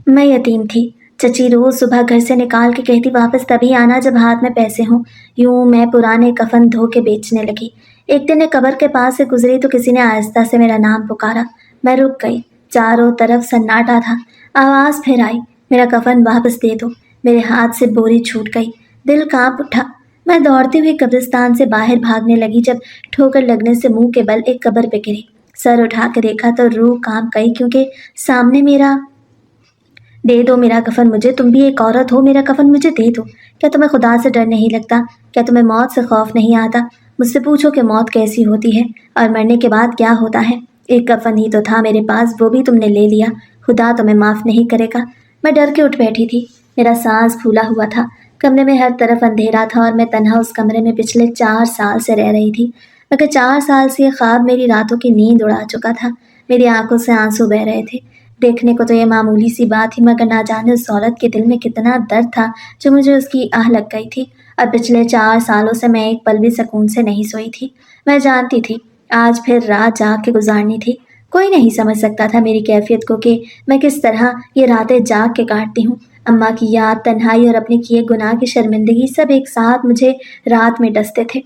मैं यतीम थी। चची रोज सुबह घर से निकाल के कहती वापस तभी आना जब हाथ में पैसे हों। यूं मैं पुराने कफन धो के बेचने लगी। एक दिन एक कब्र के पास से गुजरी तो किसी ने आहिस्ता से मेरा नाम पुकारा। मैं रुक गई। चारों तरफ सन्नाटा था। आवाज फिर आई, मेरा कफन वापस दे दो। मेरे हाथ से बोरी छूट गई। दिल कांप उठा। मैं दौड़ती हुई कब्रिस्तान से बाहर भागने लगी जब ठोकर लगने से मुंह के बल एक कब्र पे गिरी। सर उठा के देखा तो रूह कांप गई क्योंकि सामने मेरा। दे दो मेरा कफन मुझे, तुम भी एक औरत हो, मेरा कफन मुझे दे दो। क्या तुम्हें खुदा से डर नहीं लगता? क्या तुम्हें मौत से खौफ नहीं आता? मुझसे पूछो कि मौत कैसी होती है और मरने के बाद क्या होता है। एक कफन ही तो था मेरे पास, वो भी तुमने ले लिया। खुदा तुम्हें माफ नहीं करेगा। मैं डर के उठ बैठी थी। मेरा सांस फूला हुआ था। कमरे में हर तरफ अंधेरा था और मैं तन्हा उस कमरे में पिछले 4 साल से रह रही थी। मगर 4 साल से ये ख्वाब मेरी रातों की नींद उड़ा चुका था। मेरी आंखों से आंसू बह रहे थे। देखने को तो ये मामूली सी बात थी, मगर ना जाने उस औरत के दिल में कितना दर्द था जो मुझे उसकी आह लग गई थी। और पिछले 4 सालों से मैं एक पल भी सुकून से नहीं सोई थी। मैं जानती थी आज फिर रात जाग के गुजारनी थी। कोई नहीं समझ सकता था मेरी कैफियत को कि मैं किस तरह ये रातें जाग के काटती हूँ। अम्मा की याद, तन्हाई और अपने किए गुनाह की शर्मिंदगी सब एक साथ मुझे रात में डसते थे।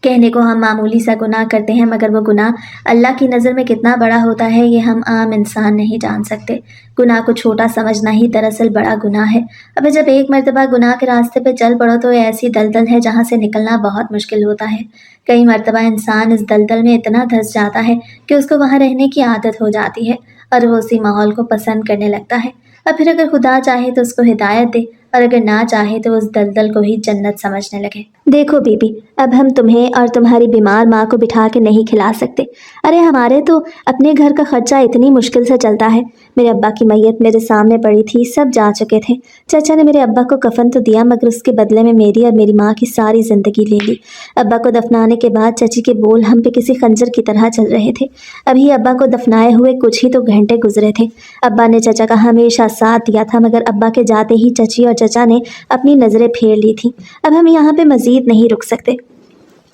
कहने को हम मामूली सा गुनाह करते हैं, मगर वो गुनाह अल्लाह की नज़र में कितना बड़ा होता है ये हम आम इंसान नहीं जान सकते। गुनाह को छोटा समझना ही दरअसल बड़ा गुनाह है। अब जब एक मर्तबा गुनाह के रास्ते पे चल पड़ो तो ये ऐसी दलदल है जहाँ से निकलना बहुत मुश्किल होता है। कई मर्तबा इंसान इस दलदल में इतना धंस जाता है कि उसको वहाँ रहने की आदत हो जाती है और वो उसी माहौल को पसंद करने लगता है। और फिर अगर खुदा चाहे तो उसको हिदायत दे और अगर ना चाहे तो उस दलदल को ही जन्नत समझने लगे। देखो बीबी, अब हम तुम्हें और तुम्हारी बीमार माँ को बिठा के नहीं खिला सकते। अरे हमारे तो अपने घर का खर्चा इतनी मुश्किल से चलता है। मेरे अब्बा की मैयत मेरे सामने पड़ी थी, सब जा चुके थे। चाचा ने मेरे अब्बा को कफन तो दिया मगर उसके बदले में मेरी और मेरी माँ की सारी जिंदगी ले ली। अब्बा को दफनाने के बाद चाची के बोल हम पे किसी खंजर की तरह चल रहे थे। अभी अब्बा को दफनाए हुए कुछ ही तो घंटे गुजरे थे। अब्बा ने चाचा का हमेशा साथ दिया था, मगर अब्बा के जाते ही चाची और चाचा ने अपनी नज़रें फेर ली थी। अब हम यहाँ पे मजीद नहीं रुक सकते।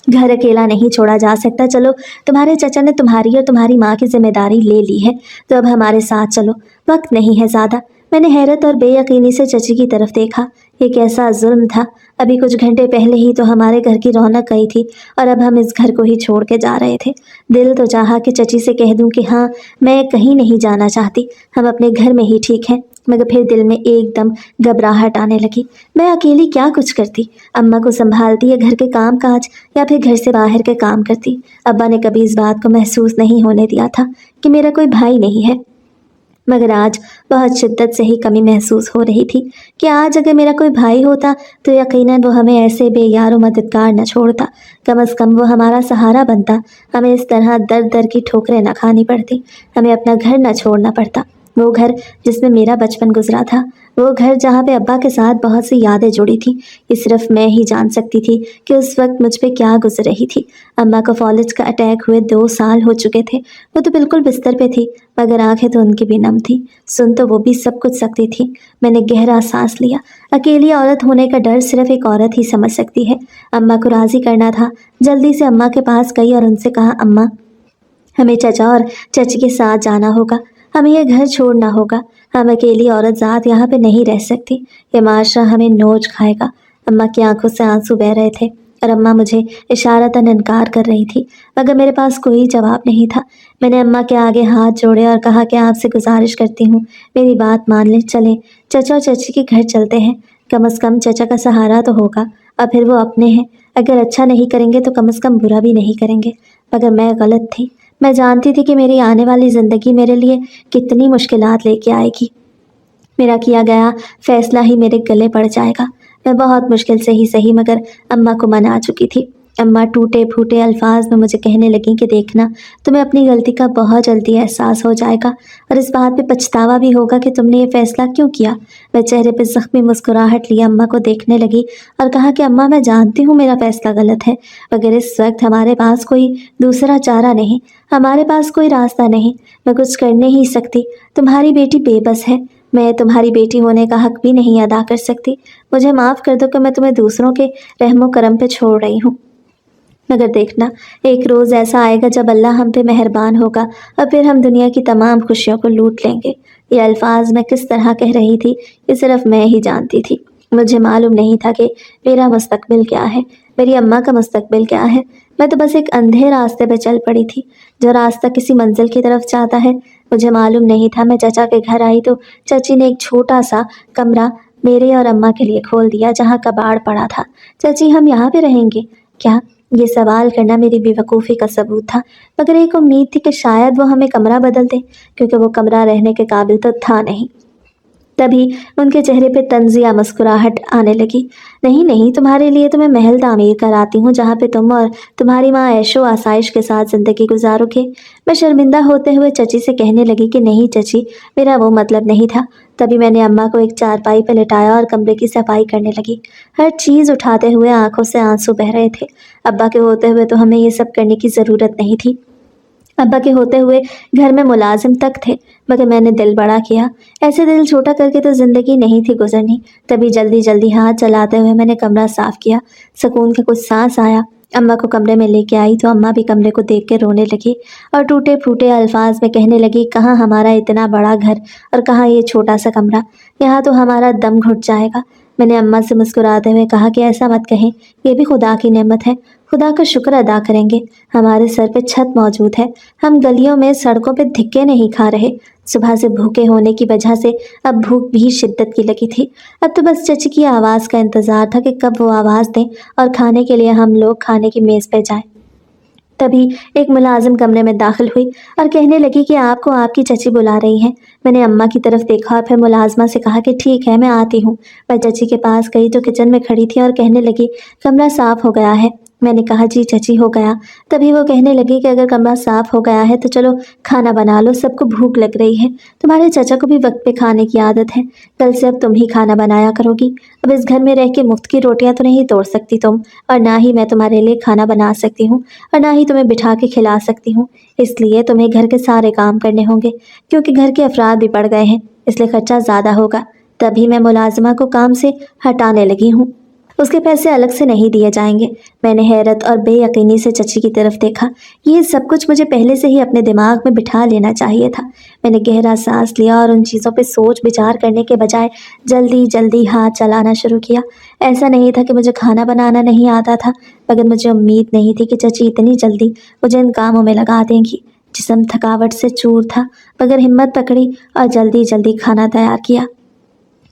घर अकेला नहीं छोड़ा जा सकता। चलो, तुम्हारे चाचा ने तुम्हारी और तुम्हारी माँ की जिम्मेदारी ले ली है तो अब हमारे साथ चलो। वक्त नहीं है ज़्यादा। मैंने हैरत और बेयकीनी से चाची की तरफ देखा। ये कैसा जुल्म था। अभी कुछ घंटे पहले ही तो हमारे घर की रौनक गई थी और अब हम इस घर को ही छोड़ के जा रहे थे। दिल तो चाहा कि चाची से कह दूं कि हाँ, मैं कहीं नहीं जाना चाहती, हम अपने घर में ही ठीक हैं, मगर फिर दिल में एकदम घबराहट आने लगी। मैं अकेली क्या कुछ करती? अम्मा को संभालती या घर के काम काज, या फिर घर से बाहर के काम करती। अब्बा ने कभी इस बात को महसूस नहीं होने दिया था कि मेरा कोई भाई नहीं है, मगर आज बहुत शिद्दत से ही कमी महसूस हो रही थी कि आज अगर मेरा कोई भाई होता तो यकीनन वो हमें ऐसे बेयार और मददगार न छोड़ता। कम अज़ कम वो हमारा सहारा बनता। हमें इस तरह दर दर की ठोकरें न खानी पड़ती। हमें अपना घर न छोड़ना पड़ता। वो घर जिसमें मेरा बचपन गुजरा था, वो घर जहाँ पे अब्बा के साथ बहुत सी यादें जुड़ी थी। ये सिर्फ मैं ही जान सकती थी कि उस वक्त मुझ पे क्या गुजर रही थी। अम्मा को फॉलिज का अटैक हुए 2 साल हो चुके थे। वो तो बिल्कुल बिस्तर पे थी, मगर आंखें तो उनकी भी नम थी। सुन तो वो भी सब कुछ सकती थी। मैंने गहरा सांस लिया। अकेली औरत होने का डर सिर्फ एक औरत ही समझ सकती है। अम्मा को राज़ी करना था। जल्दी से अम्मा के पास गई और उनसे कहा, अम्मा, हमें चाचा और चाची के साथ जाना होगा। हमें यह घर छोड़ना होगा। हम अकेली औरत ज़ात यहाँ पे नहीं रह सकती। ये माशरा हमें नोच खाएगा। अम्मा की आंखों से आंसू बह रहे थे और अम्मा मुझे इशारतन इनकार कर रही थी, मगर मेरे पास कोई जवाब नहीं था। मैंने अम्मा के आगे हाथ जोड़े और कहा कि आपसे गुजारिश करती हूँ, मेरी बात मान लें, चलें, चाचा और चाची के घर चलते हैं। कम अज़ कम चाचा का सहारा तो होगा और फिर वो अपने हैं। अगर अच्छा नहीं करेंगे तो कम अज़ कम बुरा भी नहीं करेंगे। मगर मैं गलत थी। मैं जानती थी कि मेरी आने वाली ज़िंदगी मेरे लिए कितनी मुश्किलात लेके आएगी। मेरा किया गया फैसला ही मेरे गले पड़ जाएगा। मैं बहुत मुश्किल से ही सही मगर अम्मा को मना चुकी थी। अम्मा टूटे फूटे अल्फाज में मुझे कहने लगी कि देखना, तुम्हें अपनी गलती का बहुत जल्दी एहसास हो जाएगा और इस बात पे पछतावा भी होगा कि तुमने ये फैसला क्यों किया। मैं चेहरे पे ज़ख्मी मुस्कुराहट लिए अम्मा को देखने लगी और कहा कि अम्मा, मैं जानती हूँ मेरा फैसला गलत है, मगर इस वक्त हमारे पास कोई दूसरा चारा नहीं, हमारे पास कोई रास्ता नहीं। मैं कुछ कर नहीं सकती। तुम्हारी बेटी बेबस है। मैं तुम्हारी बेटी होने का हक भी नहीं अदा कर सकती। मुझे माफ़ कर दो कि मैं तुम्हें दूसरों के रहमो करम पे छोड़ रही हूँ, मगर देखना, एक रोज़ ऐसा आएगा जब अल्लाह हम पे मेहरबान होगा और फिर हम दुनिया की तमाम खुशियों को लूट लेंगे। یہ الفاظ میں کس طرح کہہ رہی تھی یہ صرف میں ہی جانتی تھی۔ مجھے معلوم نہیں تھا کہ میرا مستقبل کیا ہے، میری اماں کا مستقبل کیا ہے۔ میں تو بس ایک اندھے راستے پہ چل پڑی تھی، جو راستہ کسی منزل کی طرف جاتا ہے۔ مجھے معلوم نہیں تھا، میں چچا کے گھر آئی تو چچی نے ایک چھوٹا سا کمرہ میرے اور اماں کے لیے کھول دیا، جہاں کباڑ پڑا تھا۔ چچی ہم یہاں پہ رہیں گے کیا؟ یہ سوال کرنا میری بے وقوفی کا ثبوت تھا، مگر ایک امید تھی کہ شاید وہ ہمیں کمرہ بدل دے، کیونکہ وہ کمرہ رہنے کے قابل تو تھا نہیں۔ تبھی ان کے چہرے پہ طنزیہ مسکراہٹ آنے لگی۔ نہیں نہیں، تمہارے لیے تو میں محل تعمیر کراتی ہوں، جہاں پہ تم اور تمہاری ماں عیش و آسائش کے ساتھ زندگی گزارو گے۔ میں شرمندہ ہوتے ہوئے چچی سے کہنے لگی کہ نہیں چچی، میرا وہ مطلب نہیں تھا۔ تبھی میں نے اماں کو ایک چارپائی پہ لٹایا اور کمرے کی صفائی کرنے لگی، ہر چیز اٹھاتے ہوئے آنکھوں سے آنسو بہہ رہے تھے۔ ابا کے ہوتے ہوئے تو ہمیں یہ سب کرنے کی ضرورت نہیں تھی، ابا کے ہوتے ہوئے گھر میں ملازم تک تھے، مگر میں نے دل بڑا کیا۔ ایسے دل چھوٹا کر کے تو زندگی نہیں تھی گزرنی۔ تبھی جلدی جلدی ہاتھ چلاتے ہوئے میں نے کمرہ صاف کیا۔ سکون کا کچھ سانس آیا۔ اماں کو کمرے میں لے کے آئی تو اماں بھی کمرے کو دیکھ کے رونے لگی اور ٹوٹے پھوٹے الفاظ میں کہنے لگی، کہاں ہمارا اتنا بڑا گھر اور کہاں یہ چھوٹا سا کمرہ، یہاں تو ہمارا دم گھٹ جائے گا۔ میں نے اماں سے مسکراتے ہوئے کہا کہ ایسا مت کہیں، یہ بھی خدا کی نعمت ہے، خدا کا شکر ادا کریں گے، ہمارے سر پہ چھت موجود ہے، ہم گلیوں میں سڑکوں پہ دھکے نہیں کھا رہے۔ صبح سے بھوکے ہونے کی وجہ سے اب بھوک بھی شدت کی لگی تھی۔ اب تو بس چچی کی آواز کا انتظار تھا کہ کب وہ آواز دیں اور کھانے کے لیے ہم لوگ کھانے کی میز پہ جائیں۔ تبھی ایک ملازم کمرے میں داخل ہوئی اور کہنے لگی کہ آپ کو آپ کی چچی بلا رہی ہیں۔ میں نے اماں کی طرف دیکھا اور پھر ملازمہ سے کہا کہ ٹھیک ہے میں آتی ہوں۔ میں چچی کے پاس گئی جو کچن میں کھڑی تھی اور کہنے لگی، کمرہ صاف ہو گیا ہے؟ میں نے کہا جی چچی ہو گیا۔ تبھی وہ کہنے لگی کہ اگر کمرہ صاف ہو گیا ہے تو چلو کھانا بنا لو، سب کو بھوک لگ رہی ہے، تمہارے چچا کو بھی وقت پہ کھانے کی عادت ہے، کل سے اب تم ہی کھانا بنایا کرو گی۔ اب اس گھر میں رہ کے مفت کی روٹیاں تو نہیں توڑ سکتی تم، اور نہ ہی میں تمہارے لیے کھانا بنا سکتی ہوں، اور نہ ہی تمہیں بٹھا کے کھلا سکتی ہوں، اس لیے تمہیں گھر کے سارے کام کرنے ہوں گے، کیونکہ گھر کے افراد بھی بڑھ گئے ہیں، اس لیے خرچہ زیادہ ہوگا۔ تبھی میں ملازمہ کو کام سے ہٹانے لگی ہوں، اس کے پیسے الگ سے نہیں دیے جائیں گے۔ میں نے حیرت اور بے یقینی سے چچی کی طرف دیکھا، یہ سب کچھ مجھے پہلے سے ہی اپنے دماغ میں بٹھا لینا چاہیے تھا۔ میں نے گہرا سانس لیا اور ان چیزوں پہ سوچ بچار کرنے کے بجائے جلدی جلدی ہاتھ چلانا شروع کیا۔ ایسا نہیں تھا کہ مجھے کھانا بنانا نہیں آتا تھا، مگر مجھے امید نہیں تھی کہ چچی اتنی جلدی مجھے ان کاموں میں لگا دیں گی۔ جسم تھکاوٹ سے چور تھا، مگر ہمت پکڑی اور جلدی جلدی کھانا تیار کیا۔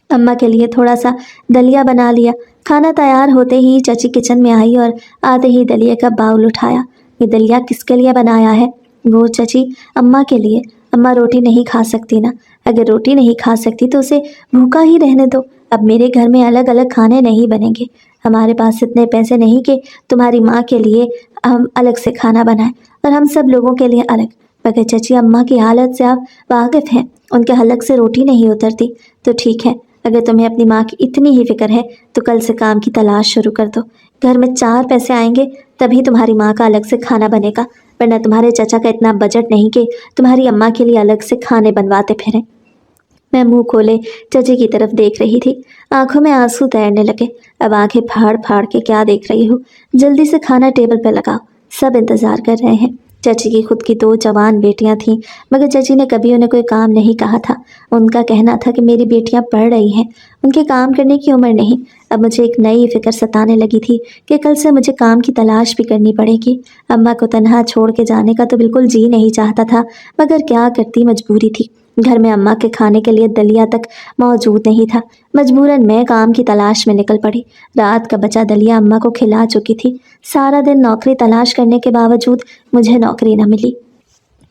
اماں کے لیے تھوڑا سا دلیا بنا لیا۔ کھانا تیار ہوتے ہی چچی کچن میں آئی اور آتے ہی دلیے کا باؤل اٹھایا۔ یہ دلیا کس کے لیے بنایا ہے؟ وہ چچی، اماں کے لیے۔ اماں روٹی نہیں کھا سکتی نا، اگر روٹی نہیں کھا سکتی تو اسے بھوکا ہی رہنے دو۔ اب میرے گھر میں الگ الگ کھانے نہیں بنیں گے، ہمارے پاس اتنے پیسے نہیں کہ تمہاری ماں کے لیے ہم الگ سے کھانا بنائیں اور ہم سب لوگوں کے لیے الگ۔ مگر چچی اماں کی حالت سے آپ واقف ہیں، ان کے حلق سے روٹی نہیں اترتی۔ تو ٹھیک ہے، اگر تمہیں اپنی ماں کی اتنی ہی فکر ہے تو کل سے کام کی تلاش شروع کر دو، گھر میں 4 پیسے آئیں گے تبھی تمہاری ماں کا الگ سے کھانا بنے گا، ورنہ تمہارے چچا کا اتنا بجٹ نہیں کہ تمہاری اماں کے لیے الگ سے کھانے بنواتے پھریں۔ میں منہ کھولے چچی کی طرف دیکھ رہی تھی، آنکھوں میں آنسو تیرنے لگے۔ اب آنکھیں پھاڑ پھاڑ کے کیا دیکھ رہی ہو، جلدی سے کھانا ٹیبل پہ لگاؤ، سب انتظار کر رہے ہیں۔ چچی کی خود کی 2 جوان بیٹیاں تھیں، مگر چچی نے کبھی انہیں کوئی کام نہیں کہا تھا۔ ان کا کہنا تھا کہ میری بیٹیاں پڑھ رہی ہیں، ان کے کام کرنے کی عمر نہیں۔ اب مجھے ایک نئی فکر ستانے لگی تھی کہ کل سے مجھے کام کی تلاش بھی کرنی پڑے گی۔ اماں کو تنہا چھوڑ کے جانے کا تو بالکل جی نہیں چاہتا تھا، مگر کیا کرتی، مجبوری تھی۔ گھر میں اماں کے کھانے کے لیے دلیا تک موجود نہیں تھا، مجبوراً میں کام کی تلاش میں نکل پڑی۔ رات کا بچا دلیا اماں کو کھلا چکی تھی۔ سارا دن نوکری تلاش کرنے کے باوجود مجھے نوکری نہ ملی۔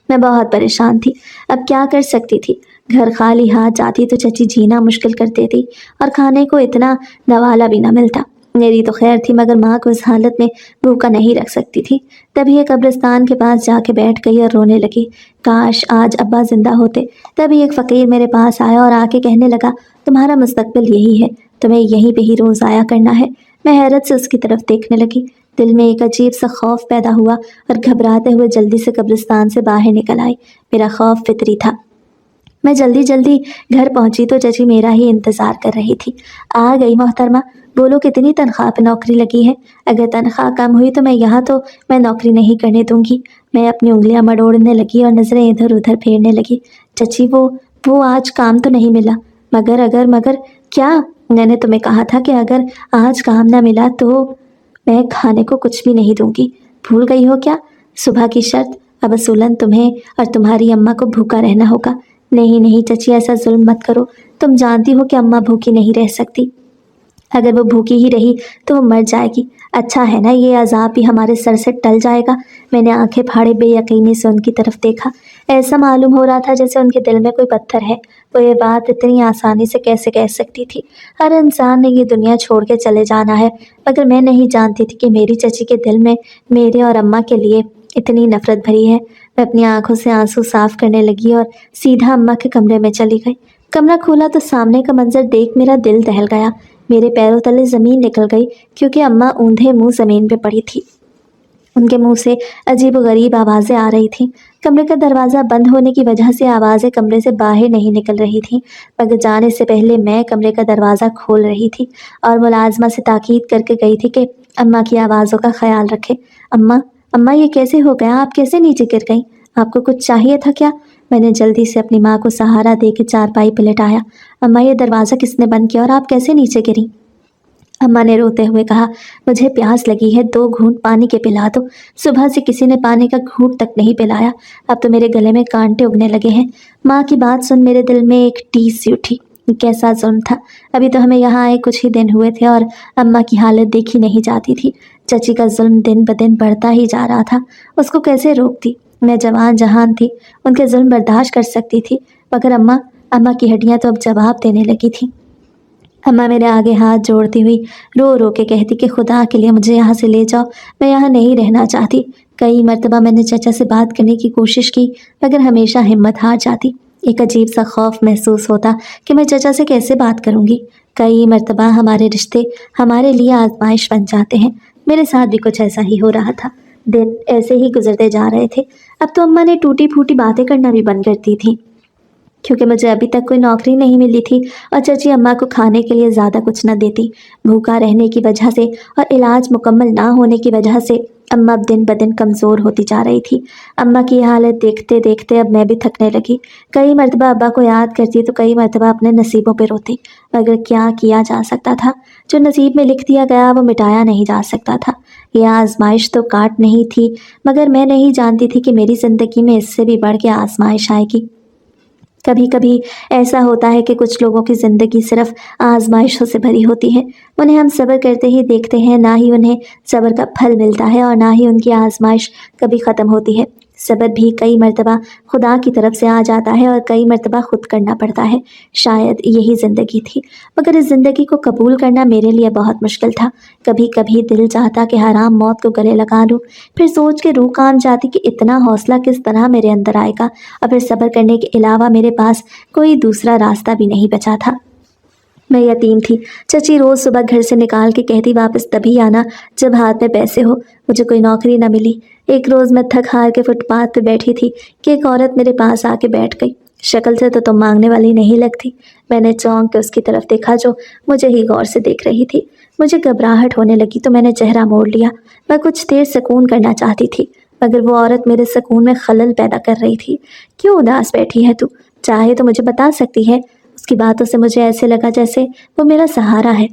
میں بہت پریشان تھی، اب کیا کر سکتی تھی؟ گھر خالی ہاتھ جاتی تو چچی جینا مشکل کر دیتی اور کھانے کو اتنا نوالا بھی نہ ملتا۔ میری تو خیر تھی، مگر ماں کو اس حالت میں بھوکا نہیں رکھ سکتی تھی۔ تبھی ایک قبرستان کے پاس جا کے بیٹھ گئی اور رونے لگی، کاش آج ابا زندہ ہوتے۔ تبھی ایک فقیر میرے پاس آیا اور آ کے کہنے لگا، تمہارا مستقبل یہی ہے، تمہیں یہیں پہ ہی روز آیا کرنا ہے۔ میں حیرت سے اس کی طرف دیکھنے لگی، دل میں ایک عجیب سا خوف پیدا ہوا اور گھبراتے ہوئے جلدی سے قبرستان سے باہر نکل آئی۔ میرا خوف فطری تھا۔ میں جلدی جلدی گھر پہنچی تو چچی میرا ہی انتظار کر رہی تھی۔ آ گئی محترمہ، بولو کتنی تنخواہ پہ نوکری لگی ہے؟ اگر تنخواہ کم ہوئی تو میں نوکری نہیں کرنے دوں گی۔ میں اپنی انگلیاں مڑوڑنے لگی اور نظریں ادھر ادھر پھیرنے لگی۔ چچی وہ वो आज काम तो नहीं मिला। मगर क्या? मैंने तुम्हें कहा था कि अगर आज काम ना मिला तो मैं खाने को कुछ भी नहीं दूंगी। भूल गई हो क्या? सुबह की शर्त। अब असूलन तुम्हें और तुम्हारी अम्मा को भूखा रहना होगा। नहीं नहीं चची, ऐसा जुल्म मत करो। तुम जानती हो कि अम्मा भूखी नहीं रह सकती। अगर वो भूखी ही रही तो वो मर जाएगी। अच्छा है ना, ये अजाब भी हमारे सर से टल जाएगा। मैंने आंखें फाड़े बेयकीनी से उनकी तरफ देखा। ऐसा मालूम हो रहा था जैसे उनके दिल में कोई पत्थर है। वो ये बात इतनी आसानी से कैसे कह सकती थी? हर इंसान ने ये दुनिया छोड़ के चले जाना है, मगर मैं नहीं जानती थी कि मेरी चची के दिल में मेरे और अम्मा के लिए इतनी नफरत भरी है। मैं अपनी आंखों से आंसू साफ करने लगी और सीधा अम्मा के कमरे में चली गई। कमरा खोला तो सामने का मंजर देख मेरा दिल दहल गया। मेरे पैरों तले ज़मीन निकल गई क्योंकि अम्मा ऊंधे मुंह ज़मीन पे पड़ी थी। उनके मुंह से अजीब गरीब आवाज़ें आ रही थीं। कमरे का दरवाज़ा बंद होने की वजह से आवाज़ें कमरे से बाहर नहीं निकल रही थीं, मगर जाने से पहले मैं कमरे का दरवाज़ा खोल रही थी और मुलाजमा से ताकीद करके गई थी कि अम्मा की आवाज़ों का ख्याल रखे। अम्मा, अम्मा, ये कैसे हो गया? आप कैसे नीचे गिर गईं? आपको कुछ चाहिए था क्या? मैंने जल्दी से अपनी माँ को सहारा दे के चारपाई पे लिटाया। अम्मा, ये दरवाज़ा किसने बंद किया और आप कैसे नीचे गिरी? अम्मा ने रोते हुए कहा, मुझे प्यास लगी है, 2 घूंट पानी के पिला दो। सुबह से किसी ने पानी का घूंट तक नहीं पिलाया। अब तो मेरे गले में कांटे उगने लगे हैं। माँ की बात सुन मेरे दिल में एक टीस सी उठी। कैसा जुल्म था! अभी तो हमें यहाँ आए कुछ ही दिन हुए थे और अम्मा की हालत देखी नहीं जाती थी। चची का जुल्म दिन ब दिन बढ़ता ही जा रहा था। उसको कैसे रोकती? मैं जवान जहान थी, उनके जुल्म बर्दाश्त कर सकती थी, मगर अम्मा, अम्मा की हड्डियाँ तो अब जवाब देने लगी थी। अम्मा मेरे आगे हाथ जोड़ती हुई रो रो के कहती कि खुदा के लिए मुझे यहाँ से ले जाओ, मैं यहाँ नहीं रहना चाहती। कई मर्तबा मैंने चचा से बात करने की कोशिश की, मगर हमेशा हिम्मत हार जाती। एक अजीब सा खौफ महसूस होता कि मैं चचा से कैसे बात करूँगी। कई मर्तबा हमारे रिश्ते हमारे लिए आजमाइश बन जाते हैं। मेरे साथ भी कुछ ऐसा ही हो रहा था। दिन ऐसे ही गुजरते जा रहे थे। अब तो अम्मा ने टूटी फूटी बातें करना भी बंद कर दी थी, क्योंकि मुझे अभी तक कोई नौकरी नहीं मिली थी और चची अम्मा को खाने के लिए ज़्यादा कुछ न देती। भूखा रहने की वजह से और इलाज मुकम्मल ना होने की वजह से अम्मा अब दिन ब दिन कमज़ोर होती जा रही थी। अम्मा की हालत देखते देखते अब मैं भी थकने लगी। कई मरतबा अब्बा को याद करती तो कई मरतबा अपने नसीबों पर रोती, मगर क्या किया जा सकता था? जो नसीब में लिख दिया गया वो मिटाया नहीं जा सकता था। यह आजमाइश तो काट नहीं थी, मगर मैं नहीं जानती थी कि मेरी ज़िंदगी में इससे भी बढ़ के आजमाइश आएगी। कभी कभी ऐसा होता है कि कुछ लोगों की ज़िंदगी सिर्फ आजमाइशों से भरी होती है। उन्हें हम सब्र करते ही देखते हैं, ना ही उन्हें सब्र का फल मिलता है और ना ही उनकी आजमाइश कभी ख़त्म होती है। सब्र भी कई मर्तबा खुदा की तरफ से आ जाता है और कई मर्तबा खुद करना पड़ता है। शायद यही ज़िंदगी थी, मगर इस ज़िंदगी को कबूल करना मेरे लिए बहुत मुश्किल था। कभी कभी दिल चाहता कि हराम मौत को गले लगा लूँ, फिर सोच के रूह कांप जाती कि इतना हौसला किस तरह मेरे अंदर आएगा, और फिर सब्र करने के अलावा मेरे पास कोई दूसरा रास्ता भी नहीं बचा था। मैं यतीम थी। चची रोज़ सुबह घर से निकाल के कहती, वापस तभी आना जब हाथ में पैसे हो। मुझे कोई नौकरी न मिली। एक रोज़ मैं थक हार के फुटपाथ पे बैठी थी कि एक औरत मेरे पास आके बैठ गई। शक्ल से तो तुम मांगने वाली नहीं लगती। मैंने चौंक के उसकी तरफ देखा, जो मुझे ही गौर से देख रही थी। मुझे घबराहट होने लगी तो मैंने चेहरा मोड़ लिया। मैं कुछ देर सुकून करना चाहती थी, मगर वो औरत मेरे सुकून में खलल पैदा कर रही थी। क्यों उदास बैठी है तू? चाहे तो मुझे बता सकती है। उसकी बातों से मुझे ऐसे लगा जैसे वो मेरा सहारा है,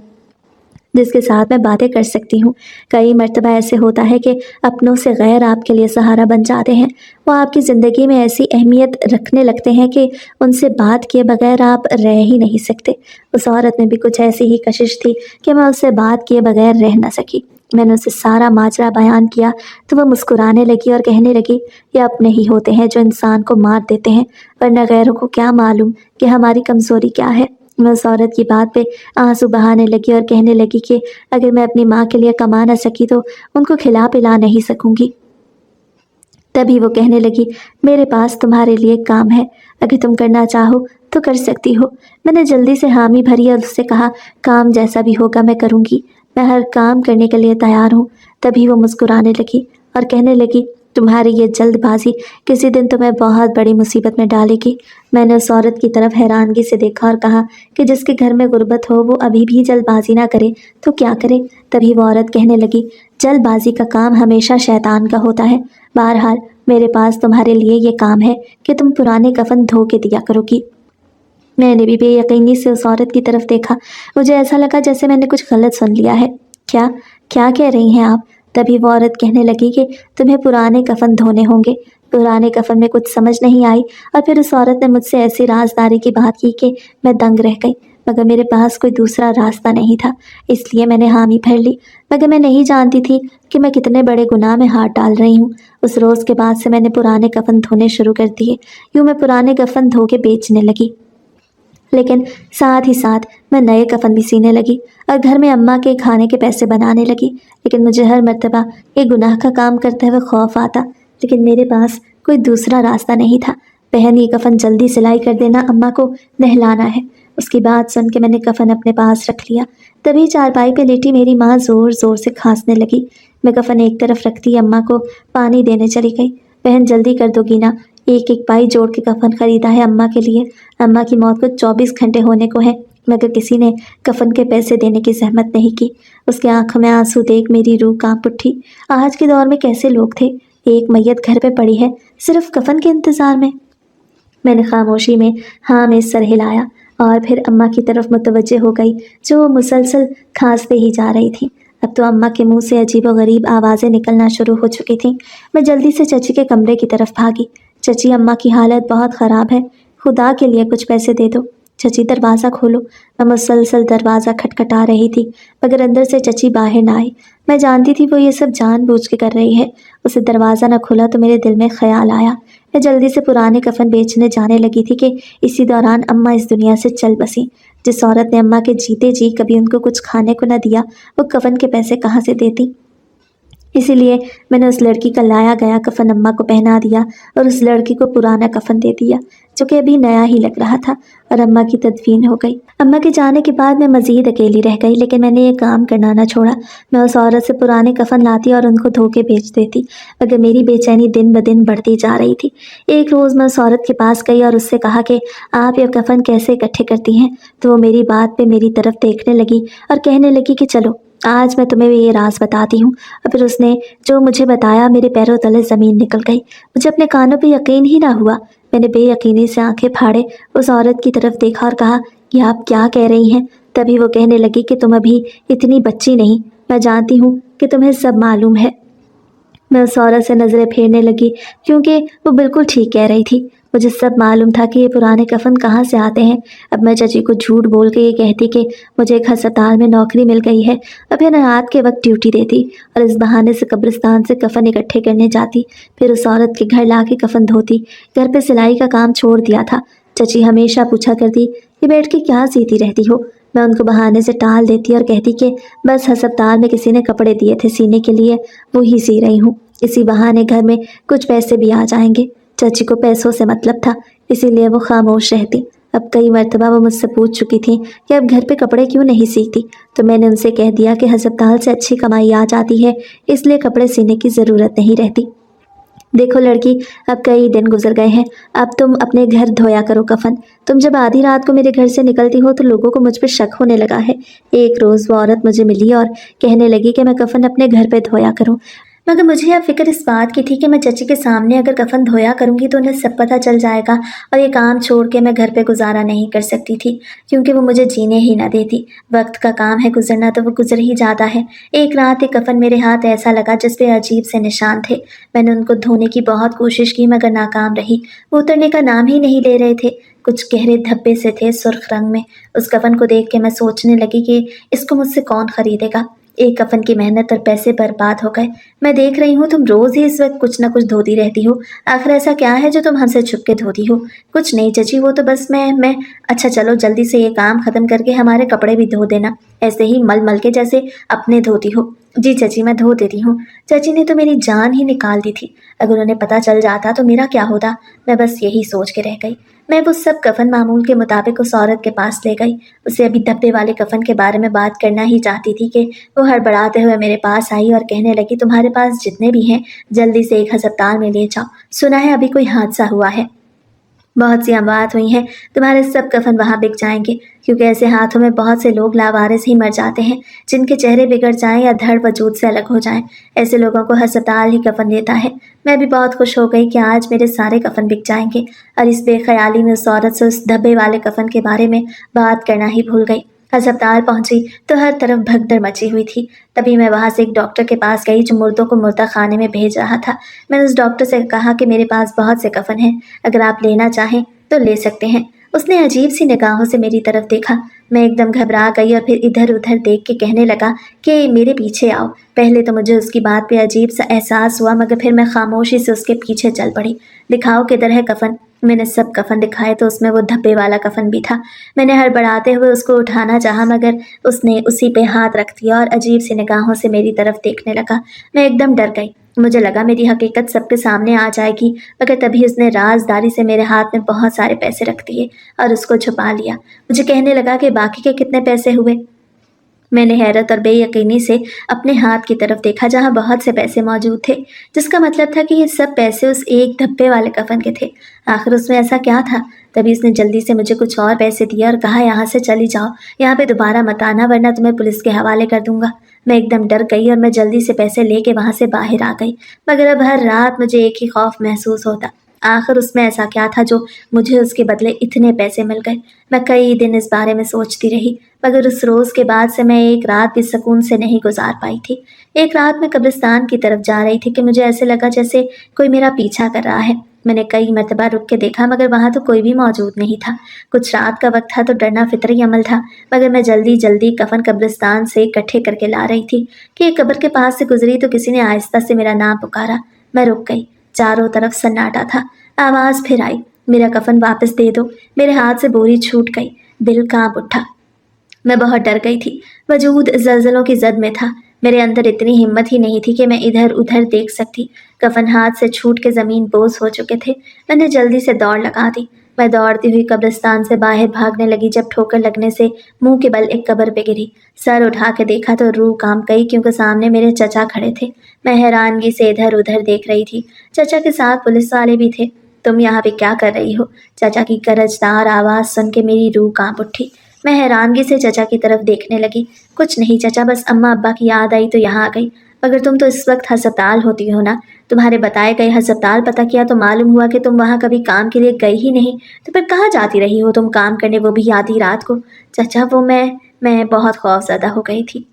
जिसके साथ मैं बातें कर सकती हूँ। कई मर्तबा ऐसे होता है कि अपनों से गैर आपके लिए सहारा बन जाते हैं। वो आपकी ज़िंदगी में ऐसी अहमियत रखने लगते हैं कि उनसे बात किए बगैर आप रह ही नहीं सकते। उस औरत में भी कुछ ऐसी ही कशिश थी कि मैं उससे बात किए बगैर रह ना सकी। मैंने उसे सारा माजरा बयान किया तो वह मुस्कुराने लगी और कहने लगी, ये अपने ही होते हैं जो इंसान को मार देते हैं, वरना गैरों को क्या मालूम कि हमारी कमज़ोरी क्या है। मैं उस औरत की बात पे आंसू बहाने लगी और कहने लगी कि अगर मैं अपनी माँ के लिए कमा ना सकी तो उनको खिला पिला नहीं सकूंगी। तभी वो कहने लगी, मेरे पास तुम्हारे लिए काम है, अगर तुम करना चाहो तो कर सकती हो। मैंने जल्दी से हामी भरी और उससे कहा, काम जैसा भी होगा मैं करूँगी, मैं हर काम करने के लिए तैयार हूँ। तभी वो मुस्कुराने लगी और कहने लगी, तुम्हारी ये जल्दबाजी किसी दिन तुम्हें बहुत बड़ी मुसीबत में डालेगी। मैंने उस औरत की तरफ हैरानगी से देखा और कहा कि जिसके घर में गुर्बत हो वो अभी भी जल्दबाजी ना करे तो क्या करे। तभी वो औरत कहने लगी, जल्दबाजी का काम हमेशा शैतान का होता है। बहरहाल मेरे पास तुम्हारे लिए ये काम है कि तुम पुराने कफन धो के दिया करोगी। मैंने भी बेयकीनी से उस औरत की तरफ देखा। मुझे ऐसा लगा जैसे मैंने कुछ गलत सुन लिया है। क्या क्या कह रही हैं आप? तभी वो औरत कहने लगी कि तुम्हें पुराने कफन धोने होंगे। पुराने कफन में कुछ समझ नहीं आई और फिर उस औरत ने मुझसे ऐसी राजदारी की बात की कि मैं दंग रह गई। मगर मेरे पास कोई दूसरा रास्ता नहीं था, इसलिए मैंने हामी भर ली। मगर मैं नहीं जानती थी कि मैं कितने बड़े गुनाह में हाथ डाल रही हूँ। उस रोज़ के बाद से मैंने पुराने कफन धोने शुरू कर दिए। यूँ मैं पुराने कफन धो के बेचने लगी, लेकिन साथ ही साथ मैं नए कफन भी सीने लगी और घर में अम्मा के खाने के पैसे बनाने लगी। लेकिन मुझे हर मर्तबा ये गुनाह का काम करते हुए खौफ आता, लेकिन मेरे पास कोई दूसरा रास्ता नहीं था। बहन, ये कफन जल्दी सिलाई कर देना, अम्मा को नहलाना है। उसकी बात सुन के मैंने कफन अपने पास रख लिया। तभी चारपाई पे लेटी मेरी माँ ज़ोर ज़ोर से खांसने लगी। मैं कफन एक तरफ रखती अम्मा को पानी देने चली गई। बहन, जल्दी कर दोगी ना? एक एक पाई जोड़ के कफन खरीदा है अम्मा के लिए। अम्मा की मौत को 24 घंटे होने को है, मगर किसी ने कफन के पैसे देने की जहमत नहीं की। उसकी आंखों में आंसू देख मेरी रूह कांप उठी। आज के दौर में कैसे लोग थे? एक मैयत घर पे पड़ी है सिर्फ कफन के इंतजार में। मैंने खामोशी में हाँ में सर हिलाया और फिर अम्मा की तरफ मुतवज्जे हो गई, जो वो मुसलसल खांसते ही जा रही थी। अब तो अम्मा के मुंह से अजीबोगरीब आवाज़ें निकलना शुरू हो चुकी थीं। मैं जल्दी से चची के कमरे की तरफ भागी। चची, अम्मा की हालत बहुत ख़राब है, खुदा के लिए कुछ पैसे दे दो। चची, दरवाज़ा खोलो। मैं मुसलसल दरवाज़ा खटखटा रही थी, मगर अंदर से चची बाहर ना आई। मैं जानती थी वो ये सब जानबूझ के कर रही है। उसे दरवाज़ा न खुला तो मेरे दिल में ख्याल आया। मैं जल्दी से पुराने कफन बेचने जाने लगी थी कि इसी दौरान अम्मा इस दुनिया से चल बसी। जिस औरत ने अम्मा के जीते जी कभी उनको कुछ खाने को न दिया, वो कफन के पैसे कहाँ से देती? इसीलिए मैंने उस लड़की का लाया गया कफन अम्मा को पहना दिया और उस लड़की को पुराना कफन दे दिया, जो कि अभी नया ही लग रहा था, और अम्मा की तदफीन हो गई। अम्मा के जाने के बाद मैं मज़ीद अकेली रह गई, लेकिन मैंने ये काम करना न छोड़ा। मैं उस औरत से पुराने कफन लाती और उनको धो के बेच देती, मगर मेरी बेचैनी दिन ब दिन बढ़ती जा रही थी। एक रोज़ मैं उस औरत के पास गई और उससे कहा कि आप ये कफन कैसे इकट्ठे करती हैं? तो वो मेरी बात पे मेरी तरफ देखने लगी और कहने लगी कि चलो आज मैं तुम्हें ये राज बताती हूँ। और फिर उसने जो मुझे बताया, मेरे पैरों तले ज़मीन निकल गई। मुझे अपने कानों पे यकीन ही ना हुआ। मैंने बेयकीनी से आंखें फाड़े उस औरत की तरफ देखा और कहा कि आप क्या कह रही हैं? तभी वो कहने लगी कि तुम अभी इतनी बच्ची नहीं, मैं जानती हूँ कि तुम्हें सब मालूम है। मैं उस औरत से नज़रें फेरने लगी, क्योंकि वो बिल्कुल ठीक कह रही थी। मुझे सब मालूम था कि ये पुराने कफन कहाँ से आते हैं। अब मैं चाची को झूठ बोल के ये कहती कि मुझे एक अस्पताल में नौकरी मिल गई है, और फिर रात के वक्त ड्यूटी देती और इस बहाने से कब्रिस्तान से कफन इकट्ठे करने जाती, फिर उस औरत के घर ला के कफन धोती। घर पे सिलाई का काम छोड़ दिया था। चाची हमेशा पूछा करती, ये बैठ के क्या सीती रहती हो? मैं उनको बहाने से टाल देती और कहती कि बस अस्पताल में किसी ने कपड़े दिए थे सीने के लिए, वो ही सी रही हूँ। इसी बहाने घर में कुछ पैसे भी आ जाएंगे। चाची को पैसों से मतलब था, इसीलिए वो खामोश रहती। अब कई मर्तबा वो मुझसे पूछ चुकी थी कि अब घर पे कपड़े क्यों नहीं सीती, तो मैंने उनसे कह दिया कि अस्पताल से अच्छी कमाई आ जाती है, इसलिए कपड़े सीने की ज़रूरत नहीं रहती। देखो लड़की, अब कई दिन गुजर गए हैं, अब तुम अपने घर धोया करो कफन। तुम जब आधी रात को मेरे घर से निकलती हो तो लोगों को मुझ पर शक होने लगा है। एक रोज़ वो औरत मुझे मिली और कहने लगी कि मैं कफन अपने घर पे धोया करूं, मगर मुझे अब फिक्र इस बात की थी कि मैं चची के सामने अगर कफन धोया करूंगी तो उन्हें सब पता चल जाएगा, और ये काम छोड़ के मैं घर पे गुजारा नहीं कर सकती थी, क्योंकि वो मुझे जीने ही ना देती। वक्त का काम है गुजरना, तो वो गुजर ही जाता है। एक रात एक कफन मेरे हाथ ऐसा लगा जिस पे अजीब से निशान थे। मैंने उनको धोने की बहुत कोशिश की, मगर नाकाम रही। वो उतरने का नाम ही नहीं ले रहे थे। कुछ गहरे धब्बे से थे सुर्ख रंग में। उस कफन को देख के मैं सोचने लगी कि इसको मुझसे कौन खरीदेगा। एक कफन की मेहनत और पैसे बर्बाद हो गए। मैं देख रही हूँ तुम रोज ही इस वक्त कुछ ना कुछ धोती रहती हो, आखिर ऐसा क्या है जो तुम हमसे छुप के धोती हो? कुछ नहीं चची, वो तो बस मैं अच्छा चलो जल्दी से ये काम खत्म करके हमारे कपड़े भी धो देना, ऐसे ही मल मल के जैसे अपने धोती हो। जी चची, मैं धो देती हूँ। चाची ने तो मेरी जान ही निकाल दी थी। अगर उन्हें पता चल जाता तो मेरा क्या होता? मैं बस यही सोच के रह गई। मैं वो सब कफन मामूल के मुताबिक उस औरत के पास ले गई। उसे अभी धब्बे वाले कफन के बारे में बात करना ही चाहती थी कि वो हड़बड़ाते हुए मेरे पास आई और कहने लगी, तुम्हारे पास जितने भी हैं जल्दी से एक अस्पताल में ले जाओ, सुना है अभी कोई हादसा हुआ है। बहुत सी अमवात हुई हैं, तुम्हारे सब कफन वहाँ बिक जाएंगे, क्योंकि ऐसे हाथों में बहुत से लोग लावारिस ही मर जाते हैं, जिनके चेहरे बिगड़ जाएं या धड़ वजूद से अलग हो जाएं। ऐसे लोगों को अस्पताल ही कफन देता है। मैं भी बहुत खुश हो गई कि आज मेरे सारे कफन बिक जाएंगे, और इस बेख्याली में उस औरत से उस धब्बे वाले कफन के बारे में बात करना ही भूल गई। अस्पताल पहुंची तो हर तरफ भगदड़ मची हुई थी। तभी मैं वहां से एक डॉक्टर के पास गई जो मुर्दों को मुर्दा खाने में भेज रहा था। मैंने उस डॉक्टर से कहा कि मेरे पास बहुत से कफन हैं, अगर आप लेना चाहें तो ले सकते हैं। उसने अजीब सी निगाहों से मेरी तरफ देखा। मैं एकदम घबरा गई और फिर इधर उधर देख के कहने लगा कि मेरे पीछे आओ। पहले तो मुझे उसकी बात पे अजीब सा एहसास हुआ, मगर फिर मैं खामोशी से उसके पीछे चल पड़ी। दिखाओ किधर है कफन। मैंने सब कफन दिखाए तो उसमें वो धब्बे वाला कफन भी था। मैंने हड़बड़ाते हुए उसको उठाना चाहा, मगर उसने उसी पे हाथ रख दिया और अजीब सी निगाहों से मेरी तरफ देखने लगा। मैं एकदम डर गई। मुझे लगा मेरी हकीकत सबके सामने आ जाएगी, मगर तभी उसने राजदारी से मेरे हाथ में बहुत सारे पैसे रख दिए और उसको छुपा लिया। मुझे कहने लगा कि बाकी के कितने पैसे हुए। मैंने हैरत और बेयकीनी से अपने हाथ की तरफ देखा जहां बहुत से पैसे मौजूद थे, जिसका मतलब था कि ये सब पैसे उस एक धब्बे वाले कफन के थे। आखिर उसमें ऐसा क्या था? तभी उसने जल्दी से मुझे कुछ और पैसे दिए और कहा, यहाँ से चली जाओ, यहाँ पे दोबारा मत आना वरना तुम्हें पुलिस के हवाले कर दूंगा। मैं एकदम डर गई और मैं जल्दी से पैसे लेके वहां से बाहर आ गई, मगर अब हर रात मुझे एक ही खौफ महसूस होता। आखिर उसमें ऐसा क्या था जो मुझे उसके बदले इतने पैसे मिल गए? मैं कई दिन इस बारे में सोचती रही, मगर उस रोज के बाद से मैं एक रात भी सुकून से नहीं गुजार पाई थी। एक रात मैं कब्रिस्तान की तरफ जा रही थी कि मुझे ऐसे लगा जैसे कोई मेरा पीछा कर रहा है। मैंने कई मरतबा रुक के देखा, मगर वहां तो कोई भी मौजूद नहीं था। कुछ रात का वक्त था तो डरना फितरी अमल था, मगर मैं जल्दी जल्दी कफन कब्रिस्तान से इकट्ठे करके ला रही थी कि एक कब्र के पास से गुजरी तो किसी ने आहिस्ता से मेरा नाम पुकारा। मैं रुक गई। चारों तरफ सन्नाटा था। आवाज फिर आई, मेरा कफन वापस दे दो। मेरे हाथ से बोरी छूट गई। दिल कांप उठा। मैं बहुत डर गई थी। वजूद ज़लज़लों की जद में था। मेरे अंदर इतनी हिम्मत ही नहीं थी कि मैं इधर उधर देख सकती। कफन हाथ से छूट के ज़मीन बोझ हो चुके थे। मैंने जल्दी से दौड़ लगा दी। मैं दौड़ती हुई कब्रिस्तान से बाहर भागने लगी जब ठोकर लगने से मुंह के बल एक कब्र पे गिरी। सर उठा के देखा तो रूह कांप गई, क्योंकि सामने मेरे चचा खड़े थे। मैं हैरानगी से इधर उधर देख रही थी। चचा के साथ पुलिस वाले भी थे। तुम यहाँ पे क्या कर रही हो? चाचा की गरजदार आवाज़ सुन के मेरी रूह कांप उठी। मैं हैरानगी से चचा की तरफ देखने लगी। कुछ नहीं चचा, बस अम्मा अब्बा की याद आई तो यहाँ आ गई। मगर तुम तो इस वक्त अस्पताल होती हो ना? तुम्हारे बताए गए अस्पताल पता किया तो मालूम हुआ कि तुम वहाँ कभी काम के लिए गई ही नहीं। तो फिर कहाँ जाती रही हो तुम काम करने, वो भी आधी रात को? चचा वो मैं बहुत खौफजदा हो गई थी,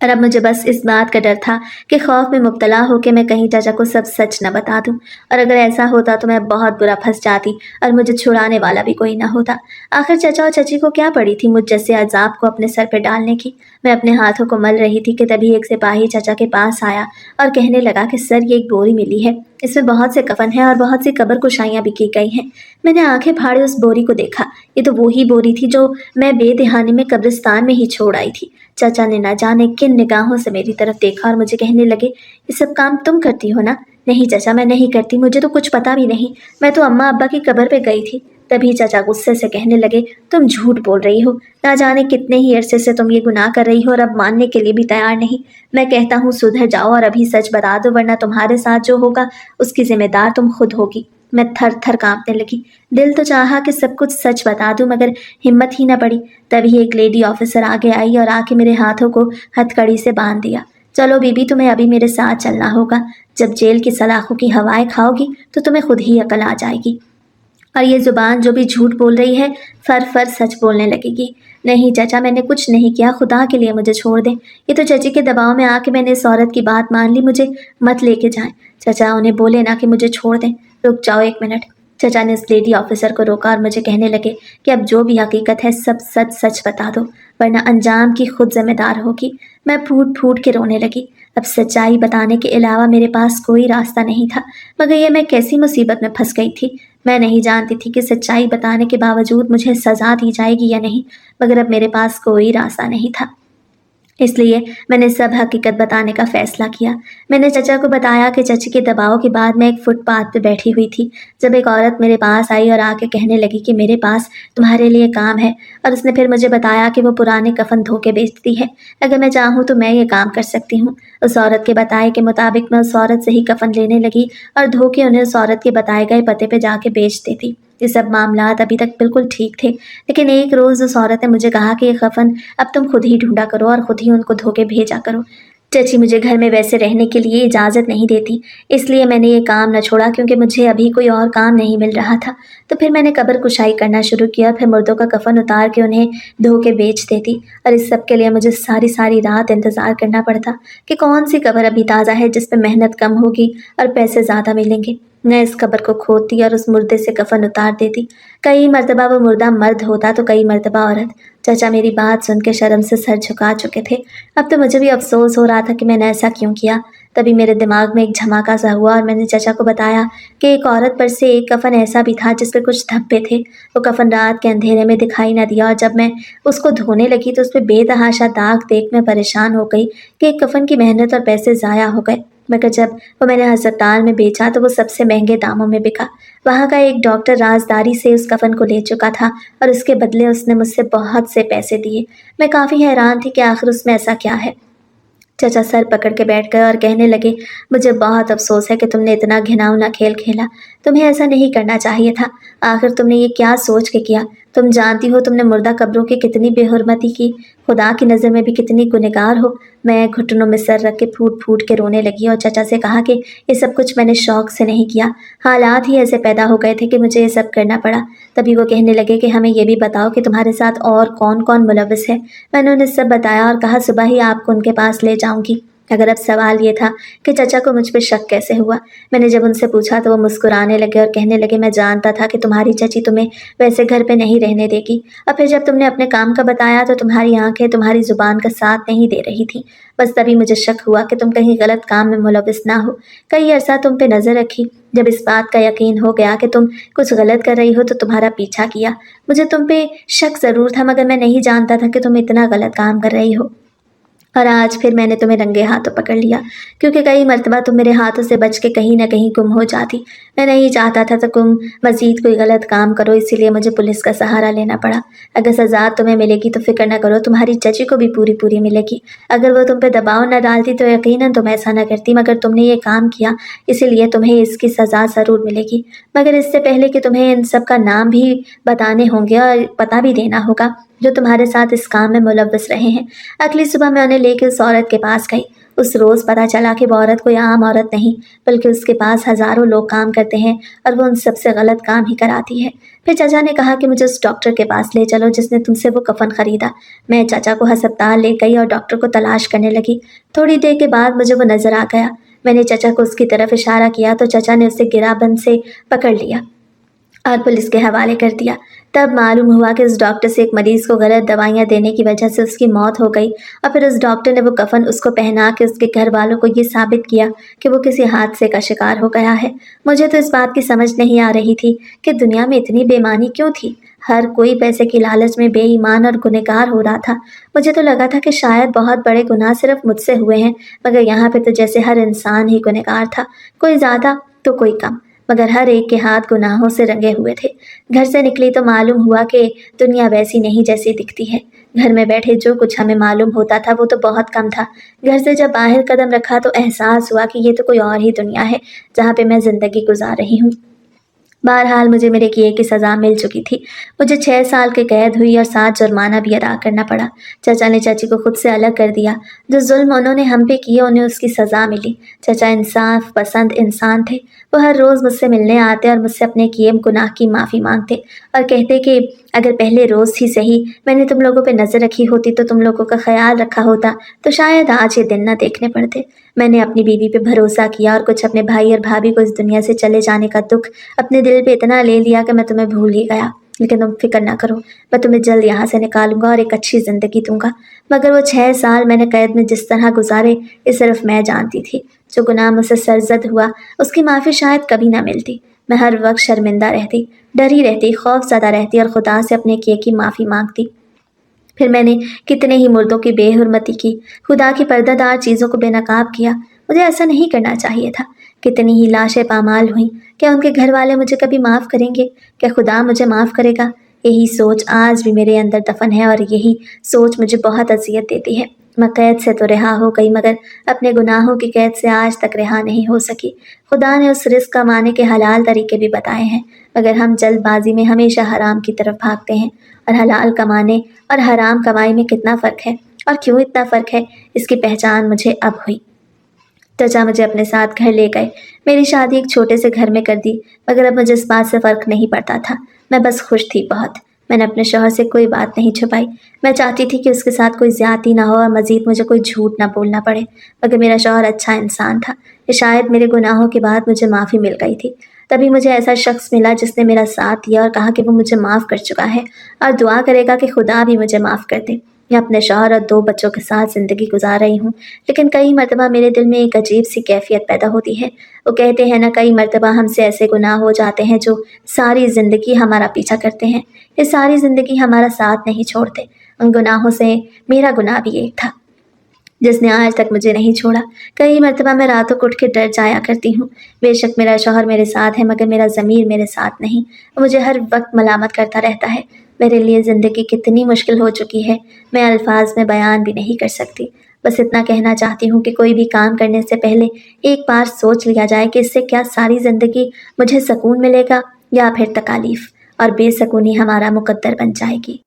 और अब मुझे बस इस बात का डर था कि खौफ में मुब्तला होकर मैं कहीं चाचा को सब सच न बता दूं, और अगर ऐसा होता तो मैं बहुत बुरा फंस जाती और मुझे छुड़ाने वाला भी कोई ना होता। आखिर चाचा और चाची को क्या पड़ी थी मुझ जैसे अजाब को अपने सर पर डालने की? मैं अपने हाथों को मल रही थी कि तभी एक सिपाही चाचा के पास आया और कहने लगा कि सर, ये एक बोरी मिली है, इसमें बहुत से कफन हैं और बहुत सी कब्र कुशाइयाँ भी की गई हैं। मैंने आंखें फाड़े उस बोरी को देखा। ये तो वही बोरी थी जो मैं बेदहानी में कब्रिस्तान में ही छोड़ आई थी। चाचा ने न जाने किन निगाहों से मेरी तरफ देखा और मुझे कहने लगे, ये सब काम तुम करती हो ना? नहीं चाचा, मैं नहीं करती, मुझे तो कुछ पता भी नहीं, मैं तो अम्मा अब्बा की कब्र पे गई थी। तभी चाचा गुस्से से कहने लगे, तुम झूठ बोल रही हो, ना जाने कितने ही अरसे से तुम ये गुनाह कर रही हो और अब मानने के लिए भी तैयार नहीं। मैं कहता हूँ सुधर जाओ और अभी सच बता दो, वरना तुम्हारे साथ जो होगा उसकी जिम्मेदार तुम खुद होगी। मैं थर थर कांपने लगी। दिल तो चाहा कि सब कुछ सच बता दूं, मगर हिम्मत ही न पड़ी। तभी एक लेडी ऑफिसर आगे आई और आके मेरे हाथों को हथकड़ी से बांध दिया। चलो बीबी, तुम्हें अभी मेरे साथ चलना होगा। जब जेल की सलाखों की हवाएं खाओगी तो तुम्हें खुद ही अकल आ जाएगी, और ये जुबान जो भी झूठ बोल रही है फर फर सच बोलने लगेगी। नहीं चाचा, मैंने कुछ नहीं किया, खुदा के लिए मुझे छोड़ दें। ये तो चाची के दबाव में आके मैंने इस औरत की बात मान ली, मुझे मत लेके जाएं। चाचा उन्हें बोले ना कि मुझे छोड़ दें। रुक जाओ एक मिनट। चाचा ने उस लेडी ऑफिसर को रोका और मुझे कहने लगे कि अब जो भी हकीकत है सब सच सच बता दो, वरना अंजाम की खुद जिम्मेदार होगी। मैं फूट फूट के रोने लगी। अब सच्चाई बताने के अलावा मेरे पास कोई रास्ता नहीं था, मगर ये मैं कैसी मुसीबत में फंस गई थी। मैं नहीं जानती थी कि सच्चाई बताने के बावजूद मुझे सज़ा दी जाएगी या नहीं, मगर अब मेरे पास कोई रास्ता नहीं था। इसलिए मैंने सब हकीकत बताने का फैसला किया। मैंने चचा को बताया कि चाची के दबाव के बाद मैं एक फुटपाथ पे बैठी हुई थी, जब एक औरत मेरे पास आई और आके कहने लगी कि मेरे पास तुम्हारे लिए काम है, और उसने फिर मुझे बताया कि वो पुराने कफन धो के बेचती है। अगर मैं चाहूँ तो मैं ये काम कर सकती हूँ। उस औरत के बताए के मुताबिक मैं उस औरत से ही कफन लेने लगी और धो के उन्हें उस औरत के बताए गए पते पे जाके बेच देती। ये सब मामलात अभी तक बिल्कुल ठीक थे, लेकिन एक रोज़ उस औरत ने मुझे कहा कि ये कफ़न अब तुम खुद ही ढूंढा करो और खुद ही उनको धो के भेजा करो। चची मुझे घर में वैसे रहने के लिए इजाज़त नहीं देती, इसलिए मैंने ये काम न छोड़ा क्योंकि मुझे अभी कोई और काम नहीं मिल रहा था। तो फिर मैंने कब्र कुशाई करना शुरू किया, फिर मुर्दों का कफ़न उतार के उन्हें धो के बेच देती। और इस सब के लिए मुझे सारी सारी रात इंतज़ार करना पड़ता कि कौन सी कब्र अभी ताज़ा है जिस पे मेहनत कम होगी और पैसे ज़्यादा मिलेंगे। मैं इस कब्र को खोदती और उस मुर्दे से कफ़न उतार देती। कई मर्तबा वो मुर्दा मर्द होता तो कई मर्तबा औरत। चाचा मेरी बात सुन के शर्म से सर झुका चुके थे। अब तो मुझे भी अफसोस हो रहा था कि मैंने ऐसा क्यों किया। तभी मेरे दिमाग में एक झमाका सा हुआ और मैंने चाचा को बताया कि एक औरत पर से एक कफ़न ऐसा भी था जिस पे कुछ धब्बे थे। वो कफ़न रात के अंधेरे में दिखाई न दिया और जब मैं उसको धोने लगी तो उस पर बेतहाशा दाग देख मैं परेशान हो गई कि एक कफ़न की मेहनत और पैसे ज़ाया हो गए। मगर जब वो मैंने अस्पताल में बेचा तो वो सबसे महंगे दामों में बिका। वहाँ का एक डॉक्टर राजदारी से उस कफ़न को ले चुका था और उसके बदले उसने मुझसे बहुत से पैसे दिए। मैं काफ़ी हैरान थी कि आखिर उसमें ऐसा क्या है। चाचा सर पकड़ के बैठ गए और कहने लगे, मुझे बहुत अफसोस है कि तुमने इतना घिनौना खेल खेला। तुम्हें ऐसा नहीं करना चाहिए था। आखिर तुमने ये क्या सोच के किया? तुम जानती हो तुमने मुर्दा कब्रों की कितनी बेहुरमती की, खुदा की नज़र में भी कितनी गुनहगार हो। मैं घुटनों में सर रख के फूट फूट के रोने लगी और चाचा से कहा कि ये सब कुछ मैंने शौक से नहीं किया, हालात ही ऐसे पैदा हो गए थे कि मुझे ये सब करना पड़ा। तभी वो कहने लगे कि हमें ये भी बताओ कि तुम्हारे साथ और कौन कौन मुलविस है। मैंने उन्हें सब बताया और कहा सुबह ही आपको उनके पास ले जाऊंगी। अगर अब सवाल ये था कि चाचा को मुझ पर शक कैसे हुआ। मैंने जब उनसे पूछा तो वो मुस्कुराने लगे और कहने लगे, मैं जानता था कि तुम्हारी चाची तुम्हें वैसे घर पे नहीं रहने देगी। और फिर जब तुमने अपने काम का बताया तो तुम्हारी आंखें तुम्हारी जुबान का साथ नहीं दे रही थी। बस तभी मुझे शक हुआ कि तुम कहीं गलत काम में मुलविस ना हो। कई अरसा तुम पे नज़र रखी। जब इस बात का यकीन हो गया कि तुम कुछ गलत कर रही हो तो तुम्हारा पीछा किया। मुझे तुम पे शक ज़रूर था मगर मैं नहीं जानता था कि तुम इतना गलत काम कर रही हो। और आज फिर मैंने तुम्हें रंगे हाथों पकड़ लिया, क्योंकि कई मर्तबा तुम मेरे हाथों से बच के कहीं ना कहीं गुम हो जाती। मैं नहीं चाहता था तो तुम मज़ीद कोई गलत काम करो, इसीलिए मुझे पुलिस का सहारा लेना पड़ा। अगर सज़ा तुम्हें मिलेगी तो फिक्र न करो, तुम्हारी चाची को भी पूरी पूरी मिलेगी। अगर वो तुम पे दबाव न डालती तो यकीनन तुम ऐसा न करती, मगर तुमने ये काम किया इसीलिए तुम्हें इसकी सज़ा ज़रूर मिलेगी। मगर इससे पहले कि तुम्हें इन सब का नाम भी बताने होंगे और पता भी देना होगा जो तुम्हारे साथ इस काम में मुलव्वस रहे हैं। अगली सुबह मैं उन्हें लेकर उस औरत के पास गई। उस रोज़ पता चला कि वो औरत कोई आम औरत नहीं, बल्कि उसके पास हज़ारों लोग काम करते हैं और वो उन सबसे गलत काम ही कराती है। फिर चाचा ने कहा कि मुझे उस डॉक्टर के पास ले चलो जिसने तुमसे वो कफ़न ख़रीदा। मैं चाचा को अस्पताल ले गई और डॉक्टर को तलाश करने लगी। थोड़ी देर के बाद मुझे वो नज़र आ गया। मैंने चाचा को उसकी तरफ इशारा किया तो चाचा ने उसे गिराबंद से पकड़ लिया और पुलिस के हवाले कर दिया। तब मालूम हुआ कि उस डॉक्टर से एक मरीज़ को गलत दवाइयाँ देने की वजह से उसकी मौत हो गई और फिर उस डॉक्टर ने वो कफ़न उसको पहना के उसके घर वालों को ये साबित किया कि वो किसी हादसे का शिकार हो गया है। मुझे तो इस बात की समझ नहीं आ रही थी कि दुनिया में इतनी बेईमानी क्यों थी। हर कोई पैसे की लालच में बेईमान और गुनहगार हो रहा था। मुझे तो लगा था कि शायद बहुत बड़े गुनाह सिर्फ मुझसे हुए हैं, मगर यहाँ पे तो जैसे हर इंसान ही गुनहगार था, कोई ज़्यादा तो कोई कम, मगर हर एक के हाथ गुनाहों से रंगे हुए थे। घर से निकली तो मालूम हुआ कि दुनिया वैसी नहीं जैसी दिखती है। घर में बैठे जो कुछ हमें मालूम होता था वो तो बहुत कम था। घर से जब बाहर कदम रखा तो एहसास हुआ कि ये तो कोई और ही दुनिया है जहाँ पे मैं ज़िंदगी गुजार रही हूँ। बहरहाल मुझे मेरे किए की सज़ा मिल चुकी थी। मुझे 6 साल की कैद हुई और 7 जुर्माना भी अदा करना पड़ा। चाचा ने चाची को खुद से अलग कर दिया। जो जुल्म उन्होंने हम पे किए उन्हें उसकी सज़ा मिली। चाचा इंसाफ पसंद इंसान थे। वो हर रोज़ मुझसे मिलने आते और मुझसे अपने किए गुनाह की माफ़ी मांगते और कहते कि अगर पहले रोज़ ही सही मैंने तुम लोगों पे नज़र रखी होती तो तुम लोगों का ख्याल रखा होता तो शायद आज ये दिन न देखने पड़ते। मैंने अपनी बीवी पे भरोसा किया और कुछ अपने भाई और भाभी को इस दुनिया से चले जाने का दुख अपने दिल पे इतना ले लिया कि मैं तुम्हें भूल ही गया। लेकिन तुम फिक्र ना करो, मैं तुम्हें जल्द यहाँ से निकालूंगा और एक अच्छी ज़िंदगी दूंगा। मगर वो 6 साल मैंने कैद में जिस तरह गुजारे ये सिर्फ मैं जानती थी। जो गुनाह मुझसे सरजद हुआ उसकी माफ़ी शायद कभी ना मिलती। मैं हर वक्त शर्मिंदा रहती, डरी रहती, खौफज़दा रहती और खुदा से अपने किए की माफ़ी मांगती। फिर मैंने कितने ही मुर्दों की बेहुरमती की, खुदा की पर्दादार चीज़ों को बेनकाब किया। मुझे ऐसा नहीं करना चाहिए था। कितनी ही लाशें पामाल हुईं। क्या उनके घर वाले मुझे कभी माफ़ करेंगे? क्या खुदा मुझे माफ़ करेगा? यही सोच आज भी मेरे अंदर दफन है और यही सोच मुझे बहुत अजियत देती है। मैं कैद से तो रिहा हो गई मगर अपने गुनाहों की कैद से आज तक रिहा नहीं हो सकी। खुदा ने उस रिस्क कमाने के हलाल तरीके भी बताए हैं मगर हम जल्दबाजी में हमेशा हराम की तरफ भागते हैं। और हलाल कमाने और हराम कमाई में कितना फ़र्क है और क्यों इतना फ़र्क है, इसकी पहचान मुझे अब हुई। चचा मुझे अपने साथ घर ले गए। मेरी शादी एक छोटे से घर में कर दी मगर अब मुझे इस बात से फ़र्क नहीं पड़ता था। मैं बस खुश थी बहुत। मैंने अपने शौहर से कोई बात नहीं छुपाई। मैं चाहती थी कि उसके साथ कोई ज़्यादती ना हो और मज़ीद मुझे कोई झूठ ना बोलना पड़े। मगर मेरा शौहर अच्छा इंसान था। ये शायद मेरे गुनाहों के बाद मुझे माफ़ी मिल गई थी। तभी मुझे ऐसा शख्स मिला जिसने मेरा साथ दिया और कहा कि वो मुझे माफ़ कर चुका है और दुआ करेगा कि खुदा भी मुझे माफ़ कर दे। मैं अपने शौहर और 2 बच्चों के साथ ज़िंदगी गुजार रही हूँ लेकिन कई मर्तबा मेरे दिल में एक अजीब सी कैफियत पैदा होती है। वो कहते हैं ना, कई मर्तबा हमसे ऐसे गुनाह हो जाते हैं जो सारी ज़िंदगी हमारा पीछा करते हैं। ये सारी ज़िंदगी हमारा साथ नहीं छोड़ते। उन गुनाहों से मेरा गुनाह भी एक था जिसने आज तक मुझे नहीं छोड़ा। कई मर्तबा मैं रातों को उठ के डर जाया करती हूँ। बेशक मेरा शौहर मेरे साथ है मगर मेरा ज़मीर मेरे साथ नहीं। वो मुझे हर वक्त मलामत करता रहता है। मेरे लिए ज़िंदगी कितनी मुश्किल हो चुकी है, मैं अल्फाज में बयान भी नहीं कर सकती। बस इतना कहना चाहती हूँ कि कोई भी काम करने से पहले एक बार सोच लिया जाए कि इससे क्या सारी ज़िंदगी मुझे सुकून मिलेगा या फिर तकालीफ और बेसुकूनी हमारा मुकद्दर बन जाएगी।